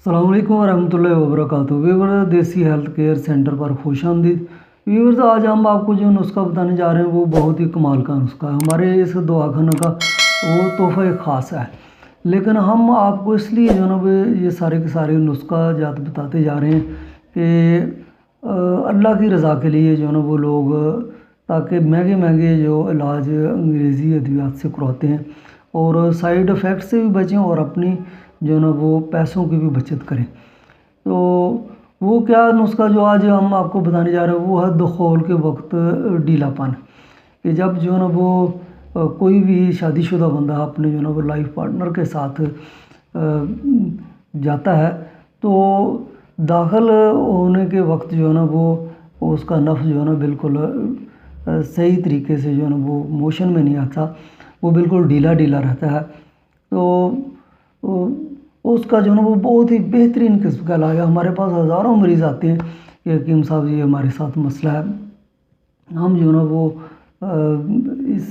السلام علیکم ورحمۃ اللہ وبرکاتہ۔ ویورز دیسی ہیلتھ کیئر سینٹر پر خوش آمدید۔ ویورز آج ہم آپ کو جو نسخہ بتانے جا رہے ہیں وہ بہت ہی کمال کا نسخہ ہے۔ ہمارے اس دعا خانہ کا وہ تحفہ خاص ہے، لیکن ہم آپ کو اس لیے جو نا یہ سارے کے سارے نسخہ جات بتاتے جا رہے ہیں کہ اللہ کی رضا کے لیے جو نا وہ لوگ تاکہ مہنگے جو علاج انگریزی ادویات سے کرواتے ہیں اور سائیڈ افیکٹ سے بھی بچیں اور اپنی جو نا وہ پیسوں کی بھی بچت کریں۔ تو وہ کیا نسخہ جو آج ہم آپ کو بتانے جا رہے ہیں وہ ہے دخول کے وقت ڈھیلا پن، کہ جب جو نا وہ کوئی بھی شادی شدہ بندہ اپنے جو نا وہ لائف پارٹنر کے ساتھ جاتا ہے تو داخل ہونے کے وقت جو نا وہ اس کا نفس جو ہے نا بالکل صحیح طریقے سے جو ہے نا وہ موشن میں نہیں آتا، وہ بالکل ڈھیلا ڈھیلا رہتا ہے۔ تو اس کا جو ہے نا وہ بہت ہی بہترین قسم کا علاج ہے۔ ہمارے پاس ہزاروں مریض آتے ہیں کہ حکیم صاحب یہ ہمارے ساتھ مسئلہ ہے، ہم جو ہے نا وہ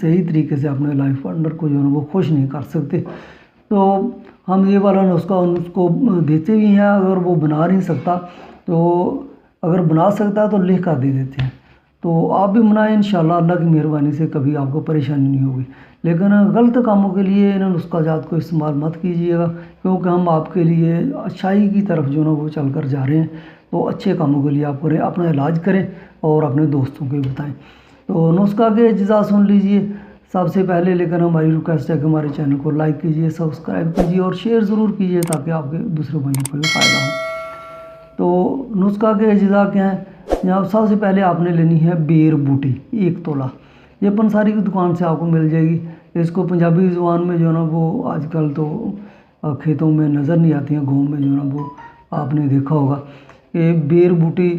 صحیح طریقے سے اپنے لائف پارٹنر کو جو ہے نا وہ خوش نہیں کر سکتے، تو ہم یہ والا نسخہ اس کو دیتے بھی ہیں۔ اگر وہ بنا نہیں سکتا تو اگر بنا سکتا ہے تو لکھ کر دے دیتے ہیں، تو آپ بھی بنائیں، انشاءاللہ اللہ کی مہربانی سے کبھی آپ کو پریشانی نہیں ہوگی۔ لیکن غلط کاموں کے لیے ان نسخہ جات کو استعمال مت کیجیے گا، کیونکہ ہم آپ کے لیے اچھائی کی طرف جو نا وہ چل کر جا رہے ہیں، تو اچھے کاموں کے لیے آپ کریں، اپنا علاج کریں اور اپنے دوستوں کو بھی بتائیں۔ تو نسخہ کے اجزاء سن لیجئے سب سے پہلے، لیکن ہماری ریکویسٹ ہے کہ ہمارے چینل کو لائک کیجئے، سبسکرائب کیجئے اور شیئر ضرور کیجئے تاکہ آپ کے دوسرے بھائیوں کو بھی فائدہ ہو۔ تو نسخہ کے اجزاء کیا ہیں؟ جناب سب سے پہلے آپ نے لینی ہے بیر بوٹی 1 تولہ، یہ پنساری کی دکان سے آپ کو مل جائے گی۔ اس کو پنجابی زبان میں جو نا وہ آج کل تو کھیتوں میں نظر نہیں آتی ہیں، گاؤں میں جو نا وہ آپ نے دیکھا ہوگا کہ بیر بوٹی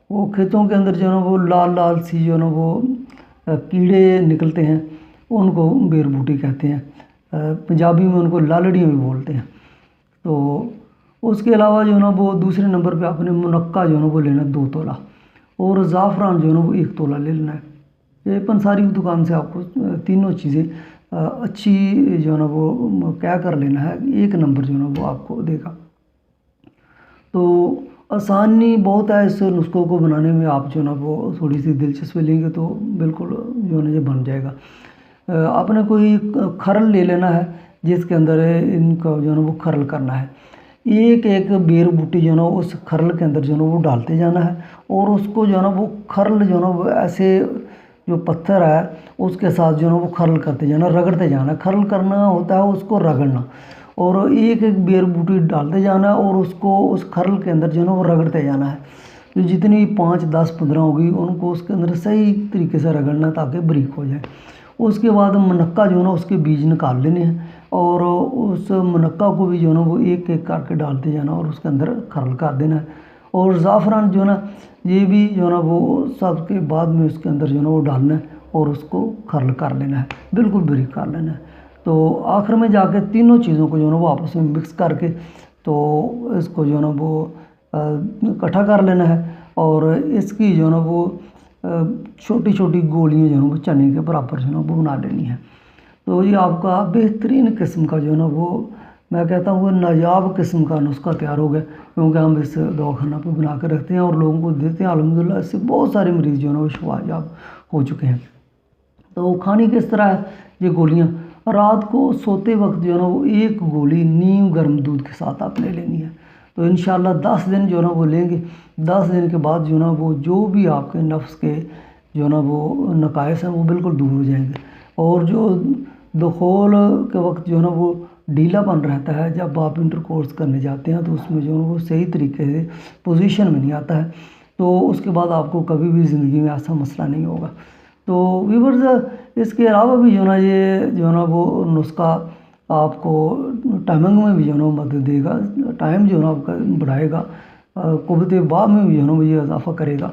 وہ کھیتوں کے اندر جو نا وہ لال لال سی جو نا وہ کیڑے نکلتے ہیں، ان کو بیر بوٹی کہتے ہیں، پنجابی میں ان کو لالڑیاں بھی بولتے ہیں۔ تو اس کے علاوہ جو نا وہ دوسرے نمبر پہ آپ نے منقع جو نا وہ لینا 2 تولہ اور زعفران جو نا وہ 1 تولہ لے لینا ہے۔ یہ پنساری کی دکان سے آپ کو تینوں چیزیں اچھی جو نا وہ کیا کر لینا ہے، 1 نمبر جو نا وہ آپ کو دے گا۔ تو آسانی بہت ہے اس نسخوں کو بنانے میں، آپ جو نا وہ تھوڑی سی دلچسپی لیں گے تو بالکل جو نا یہ بن جائے گا۔ آپ نے کوئی کھرل لے لینا ہے جس کے اندر ان کا جو نا وہ کھرل کرنا ہے، ایک بیر بوٹی جو نا اس کھرل کے اندر جو نا وہ ڈالتے جانا ہے اور اس کو جو نا وہ کھرل جو نا وہ ایسے جو پتھر ہے اس کے ساتھ جو نا وہ کھرل کرتے جانا، رگڑتے جانا۔ کھرل کرنا ہوتا ہے اس کو رگڑنا، اور ایک بیر بوٹی ڈالتے جانا اور اس کو اس کھرل کے اندر جو نا وہ رگڑتے جانا ہے۔ جو جتنی 5 10 15 ہوگی ان کو اس کے اندر صحیح طریقے سے رگڑنا تاکہ بریک ہو جائے۔ اس کے بعد منقع جو نا اس کے بیج نکال لینے ہیں اور اس منقع کو بھی جو نا وہ ایک کر کے ڈالتے جانا اور اس کے اندر کھرل کر دینا ہے۔ اور زعفران جو نا یہ بھی جو نا وہ سب کے بعد میں اس کے اندر جو نا وہ ڈالنا ہے اور اس کو کھرل کر لینا ہے، بالکل بریک کر لینا ہے۔ تو آخر میں جا کے تینوں چیزوں کو جو نا وہ آپس میں مکس کر کے تو اس کو جو نا وہ اکٹھا کر لینا ہے اور اس کی جو نا وہ چھوٹی چھوٹی گولیاں جو نا وہ چنے کے برابر جو نا وہ بنا لینی ہے۔ تو یہ آپ کا بہترین قسم کا جو نا وہ میں کہتا ہوں کہ نایاب قسم کا نسخہ تیار ہو گیا، کیونکہ ہم اس دواخانہ پہ بنا کے رکھتے ہیں اور لوگوں کو دیتے ہیں۔ الحمدللہ اس سے بہت سارے مریض جو ہے نا وہ شفا یاب ہو چکے ہیں۔ تو کھانی کس طرح ہے یہ گولیاں؟ رات کو سوتے وقت جو ہے نا وہ 1 گولی نیم گرم دودھ کے ساتھ آپ نے لینی ہے۔ تو انشاءاللہ 10 دن جو ہے نا وہ لیں گے، 10 دن کے بعد جو ہے نا وہ جو بھی آپ کے نفس کے جو ہے نا وہ نقائص ہیں وہ بالکل دور ہو جائیں گے، اور جو دخول کے وقت جو ہے نا وہ ڈھیلا پن رہتا ہے جب آپ انٹر کورس کرنے جاتے ہیں تو اس میں جو ہے وہ صحیح طریقے سے پوزیشن میں نہیں آتا ہے، تو اس کے بعد آپ کو کبھی بھی زندگی میں ایسا مسئلہ نہیں ہوگا۔ تو ویورز اس کے علاوہ بھی جو ہے نا یہ جو ہے نا وہ نسخہ آپ کو ٹائمنگ میں بھی جو ہے نا مدد دے گا، ٹائم جو ہے نا آپ کا بڑھائے گا، قوت باء میں بھی جو ہے نا وہ یہ اضافہ کرے گا۔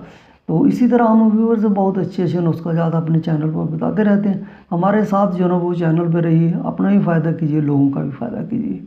تو اسی طرح ہم ویورز بہت اچھے نسخہ جات اپنے چینل پر بتاتے رہتے ہیں، ہمارے ساتھ جو ہے نا وہ چینل پہ رہیے، اپنا بھی فائدہ کیجیے، لوگوں کا بھی فائدہ کیجیے۔